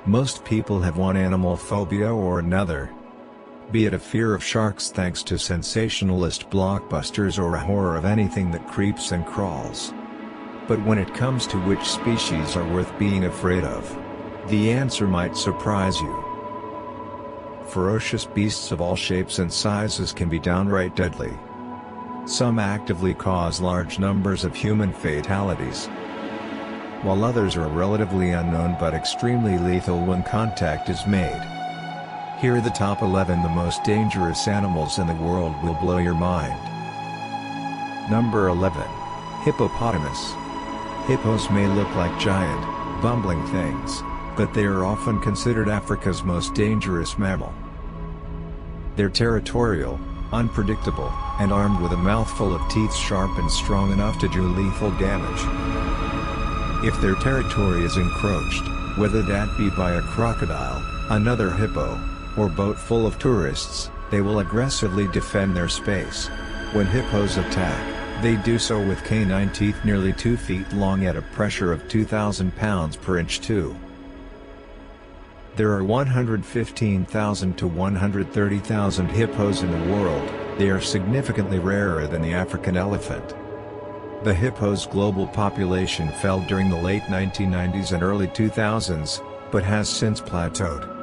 Most people have one animal phobia or another. Be it a fear of sharks thanks to sensationalist blockbusters or a horror of anything that creeps and crawls. But when it comes to which species are worth being afraid of, the answer might surprise you. Ferocious beasts of all shapes and sizes can be downright deadly. Some actively cause large numbers of human fatalities, while others are relatively unknown but extremely lethal when contact is made. Here are the top 11 the most dangerous animals in the world will blow your mind. Number 11. Hippopotamus. Hippos may look like giant, bumbling things, but they are often considered Africa's most dangerous mammal. They're territorial, unpredictable, and armed with a mouthful of teeth sharp and strong enough to do lethal damage. If their territory is encroached, whether that be by a crocodile, another hippo, or boat full of tourists, they will aggressively defend their space. When hippos attack, they do so with canine teeth nearly 2 feet long at a pressure of 2,000 pounds per inch too. There are 115,000 to 130,000 hippos in the world. They are significantly rarer than the African elephant. The hippo's global population fell during the late 1990s and early 2000s, but has since plateaued.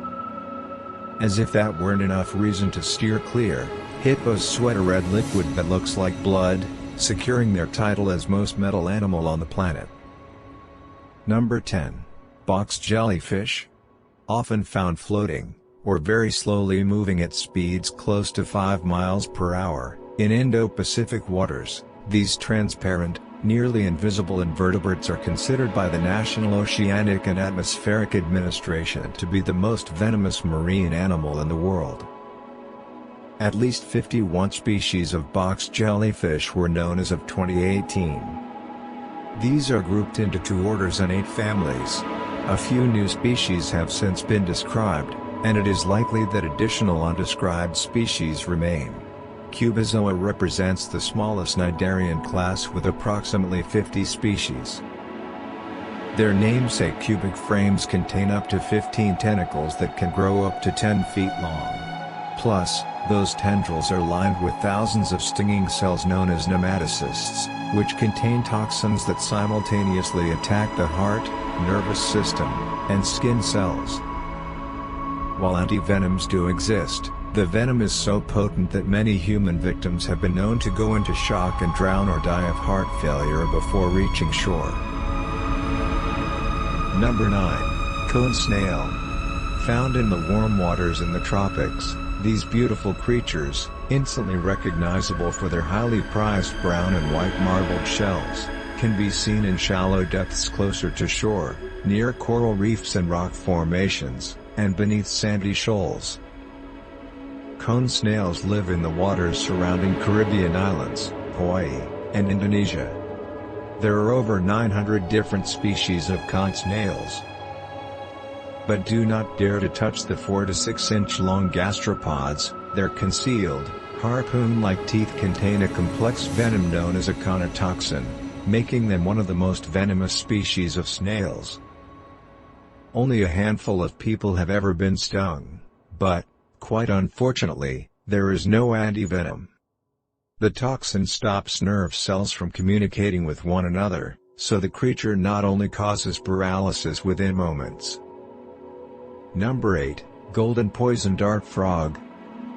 As if that weren't enough reason to steer clear, hippos sweat a red liquid that looks like blood, securing their title as most metal animal on the planet. Number 10. Box jellyfish. Often found floating, or very slowly moving at speeds close to 5 miles per hour, in Indo-Pacific waters, these transparent, nearly invisible invertebrates are considered by the National Oceanic and Atmospheric Administration to be the most venomous marine animal in the world. At least 51 species of box jellyfish were known as of 2018. These are grouped into 2 orders and 8 families. A few new species have since been described, and it is likely that additional undescribed species remain. Cubozoa represents the smallest cnidarian class with approximately 50 species. Their namesake cubic frames contain up to 15 tentacles that can grow up to 10 feet long. Plus, those tendrils are lined with thousands of stinging cells known as nematocysts, which contain toxins that simultaneously attack the heart, nervous system, and skin cells. While antivenoms do exist, the venom is so potent that many human victims have been known to go into shock and drown or die of heart failure before reaching shore. Number 9. Cone snail. Found in the warm waters in the tropics, these beautiful creatures, instantly recognizable for their highly prized brown and white marbled shells, can be seen in shallow depths closer to shore, near coral reefs and rock formations, and beneath sandy shoals. Cone snails live in the waters surrounding Caribbean islands, Hawaii, and Indonesia. There are over 900 different species of cone snails. But do not dare to touch the 4 to 6 inch long gastropods. Their concealed, harpoon-like teeth contain a complex venom known as a conotoxin, making them one of the most venomous species of snails. Only a handful of people have ever been stung, but, quite unfortunately, there is no antivenom. The toxin stops nerve cells from communicating with one another, so the creature not only causes paralysis within moments. Number 8. Golden poison dart frog.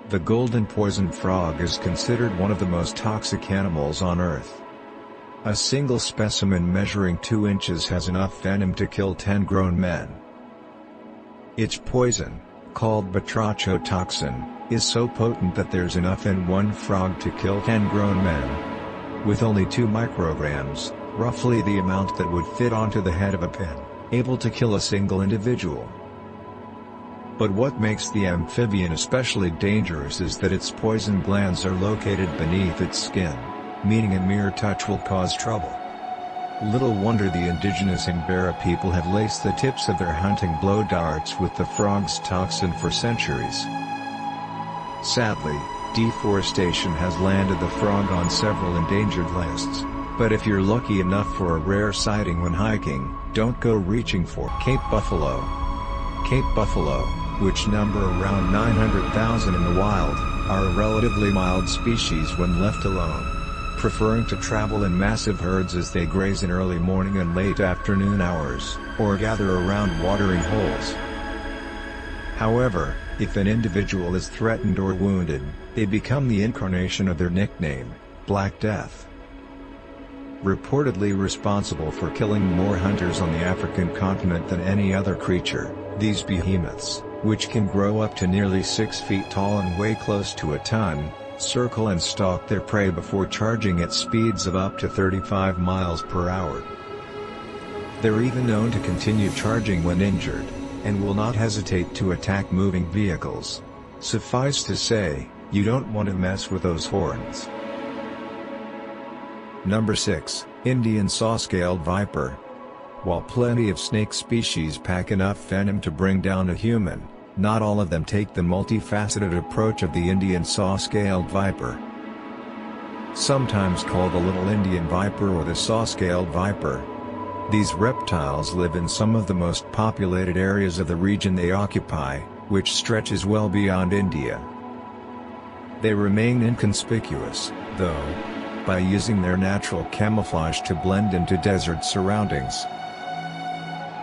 The golden poison frog is considered one of the most toxic animals on Earth. A single specimen measuring 2 inches has enough venom to kill 10 grown men. Its poison, called batrachotoxin, is so potent that there's enough in one frog to kill 10 grown men. With only 2 micrograms, roughly the amount that would fit onto the head of a pin, able to kill a single individual. But what makes the amphibian especially dangerous is that its poison glands are located beneath its skin, meaning a mere touch will cause trouble. Little wonder the indigenous Imbera people have laced the tips of their hunting blow darts with the frog's toxin for centuries. Sadly, deforestation has landed the frog on several endangered lists, but if you're lucky enough for a rare sighting when hiking, don't go reaching for Cape Buffalo. Cape buffalo, which number around 900,000 in the wild, are a relatively mild species when left alone, preferring to travel in massive herds as they graze in early morning and late afternoon hours, or gather around watering holes. However, if an individual is threatened or wounded, they become the incarnation of their nickname, Black Death. Reportedly responsible for killing more hunters on the African continent than any other creature, these behemoths, which can grow up to nearly 6 feet tall and weigh close to a ton, circle and stalk their prey before charging at speeds of up to 35 miles per hour. They're even known to continue charging when injured, and will not hesitate to attack moving vehicles. Suffice to say, you don't want to mess with those horns. Number 6, Indian Saw-Scaled Viper. While plenty of snake species pack enough venom to bring down a human, not all of them take the multifaceted approach of the Indian saw-scaled viper. Sometimes called the little Indian viper or the saw-scaled viper, these reptiles live in some of the most populated areas of the region they occupy, which stretches well beyond India. They remain inconspicuous, though, by using their natural camouflage to blend into desert surroundings.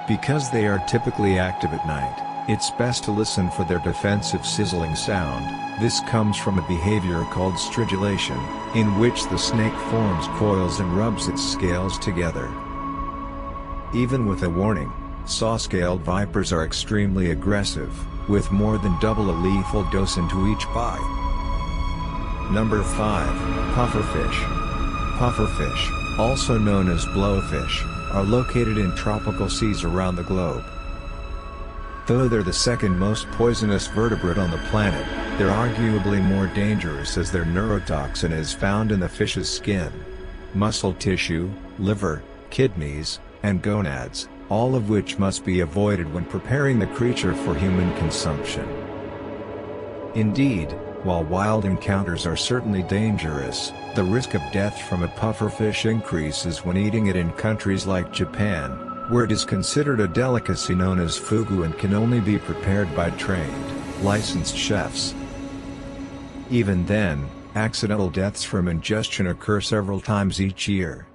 Because they are typically active at night, it's best to listen for their defensive sizzling sound. This comes from a behavior called stridulation, in which the snake forms coils and rubs its scales together. Even with a warning, saw-scaled vipers are extremely aggressive, with more than double a lethal dose into each bite. Number 5, Pufferfish. Pufferfish, also known as blowfish, are located in tropical seas around the globe. Though they're the second most poisonous vertebrate on the planet, they're arguably more dangerous as their neurotoxin is found in the fish's skin, muscle tissue, liver, kidneys, and gonads, all of which must be avoided when preparing the creature for human consumption. Indeed, while wild encounters are certainly dangerous, the risk of death from a pufferfish increases when eating it in countries like Japan, where it is considered a delicacy known as fugu and can only be prepared by trained, licensed chefs. Even then, accidental deaths from ingestion occur several times each year.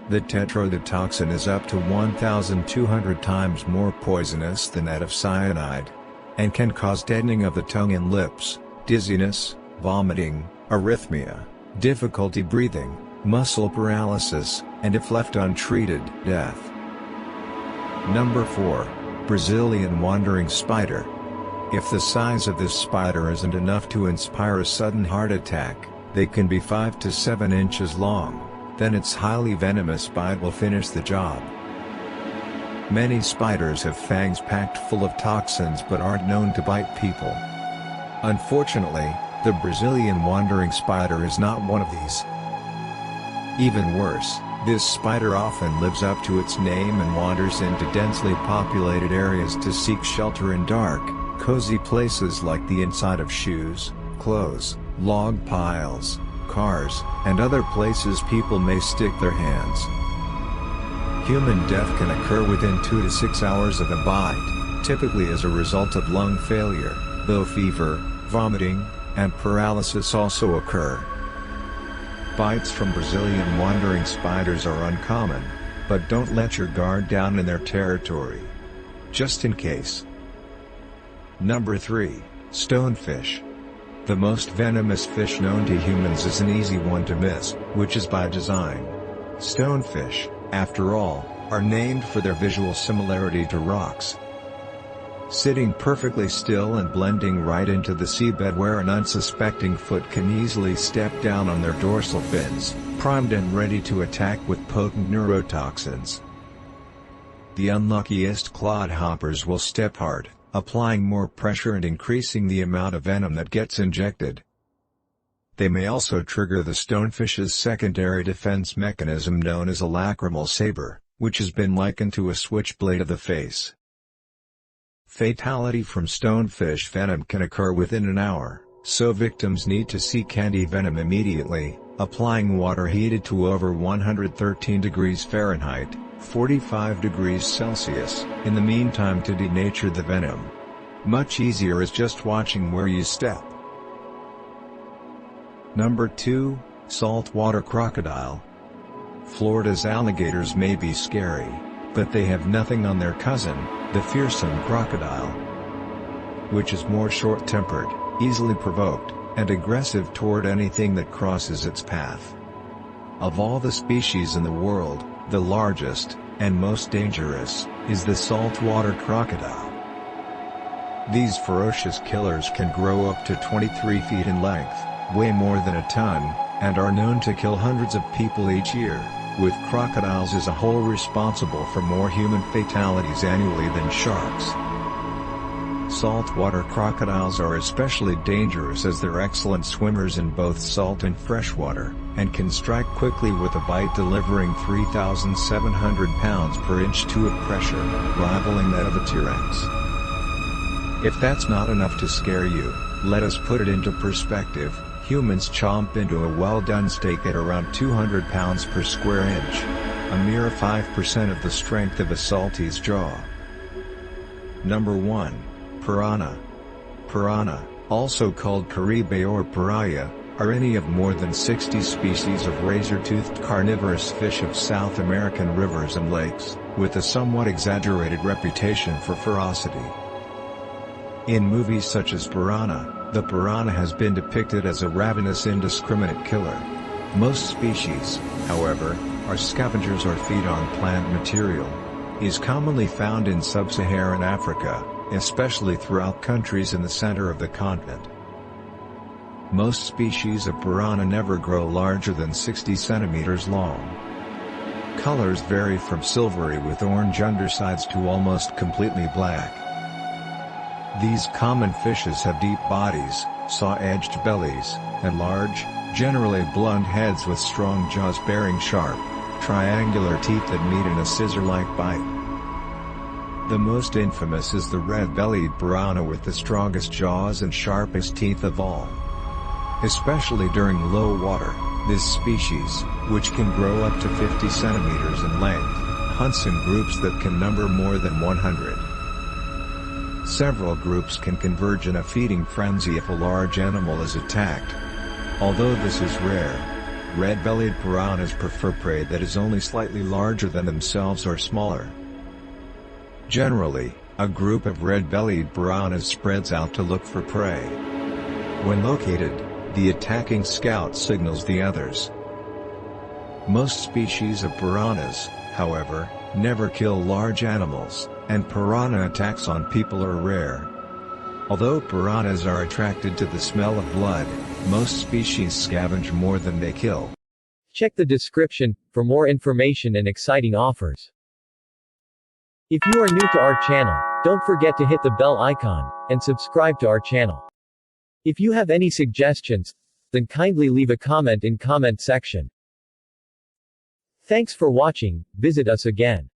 The tetrodotoxin is up to 1,200 times more poisonous than that of cyanide, and can cause deadening of the tongue and lips, dizziness, vomiting, arrhythmia, difficulty breathing, muscle paralysis, and if left untreated, death. Number 4, Brazilian Wandering Spider. If the size of this spider isn't enough to inspire a sudden heart attack, they can be 5 to 7 inches long, then its highly venomous bite will finish the job. Many spiders have fangs packed full of toxins but aren't known to bite people. Unfortunately, the Brazilian wandering spider is not one of these. Even worse, this spider often lives up to its name and wanders into densely populated areas to seek shelter in dark, cozy places like the inside of shoes, clothes, log piles, cars, and other places people may stick their hands. Human death can occur within 2 to 6 hours of a bite, typically as a result of lung failure, though fever, vomiting, and paralysis also occur. Bites from Brazilian wandering spiders are uncommon, but don't let your guard down in their territory, just in case. Number 3, Stonefish. The most venomous fish known to humans is an easy one to miss, which is by design. Stonefish, after all, are named for their visual similarity to rocks. Sitting perfectly still and blending right into the seabed where an unsuspecting foot can easily step down on their dorsal fins, primed and ready to attack with potent neurotoxins. The unluckiest clodhoppers will step hard, applying more pressure and increasing the amount of venom that gets injected. They may also trigger the stonefish's secondary defense mechanism known as a lacrimal saber, which has been likened to a switchblade of the face. Fatality from stonefish venom can occur within an hour, so victims need to seek anti-venom immediately, applying water heated to over 113 degrees Fahrenheit, 45 degrees Celsius, in the meantime to denature the venom. Much easier is just watching where you step. Number 2, Saltwater Crocodile. Florida's alligators may be scary, but they have nothing on their cousin, the fearsome crocodile, which is more short-tempered, easily provoked, and aggressive toward anything that crosses its path. Of all the species in the world, the largest, and most dangerous, is the saltwater crocodile. These ferocious killers can grow up to 23 feet in length, weigh more than a ton, and are known to kill hundreds of people each year, with crocodiles as a whole responsible for more human fatalities annually than sharks. Saltwater crocodiles are especially dangerous as they're excellent swimmers in both salt and freshwater, and can strike quickly with a bite delivering 3,700 pounds per inch to of pressure, rivaling that of a T-Rex. If that's not enough to scare you, let us put it into perspective. Humans chomp into a well-done steak at around 200 pounds per square inch, a mere 5% of the strength of a saltie's jaw. Number 1. Piranha. Piranha, also called caribe or piraya, are any of more than 60 species of razor-toothed carnivorous fish of South American rivers and lakes, with a somewhat exaggerated reputation for ferocity. In movies such as Piranha, the piranha has been depicted as a ravenous, indiscriminate killer. Most species, however, are scavengers or feed on plant material. Is commonly found in sub-Saharan Africa, especially throughout countries in the center of the continent. Most species of piranha never grow larger than 60 centimeters long. Colors vary from silvery with orange undersides to almost completely black. These common fishes have deep bodies, saw-edged bellies, and large, generally blunt heads with strong jaws bearing sharp, triangular teeth that meet in a scissor-like bite. The most infamous is the red-bellied piranha with the strongest jaws and sharpest teeth of all. Especially during low water, this species, which can grow up to 50 centimeters in length, hunts in groups that can number more than 100. Several groups can converge in a feeding frenzy if a large animal is attacked. Although this is rare, red-bellied piranhas prefer prey that is only slightly larger than themselves or smaller. Generally, a group of red-bellied piranhas spreads out to look for prey. When located, the attacking scout signals the others. Most species of piranhas, however, never kill large animals, and piranha attacks on people are rare. Although piranhas are attracted to the smell of blood, most species scavenge more than they kill. Check the description for more information and exciting offers. If you are new to our channel, don't forget to hit the bell icon and subscribe to our channel. If you have any suggestions, then kindly leave a comment in comment section. Thanks for watching. Visit us again.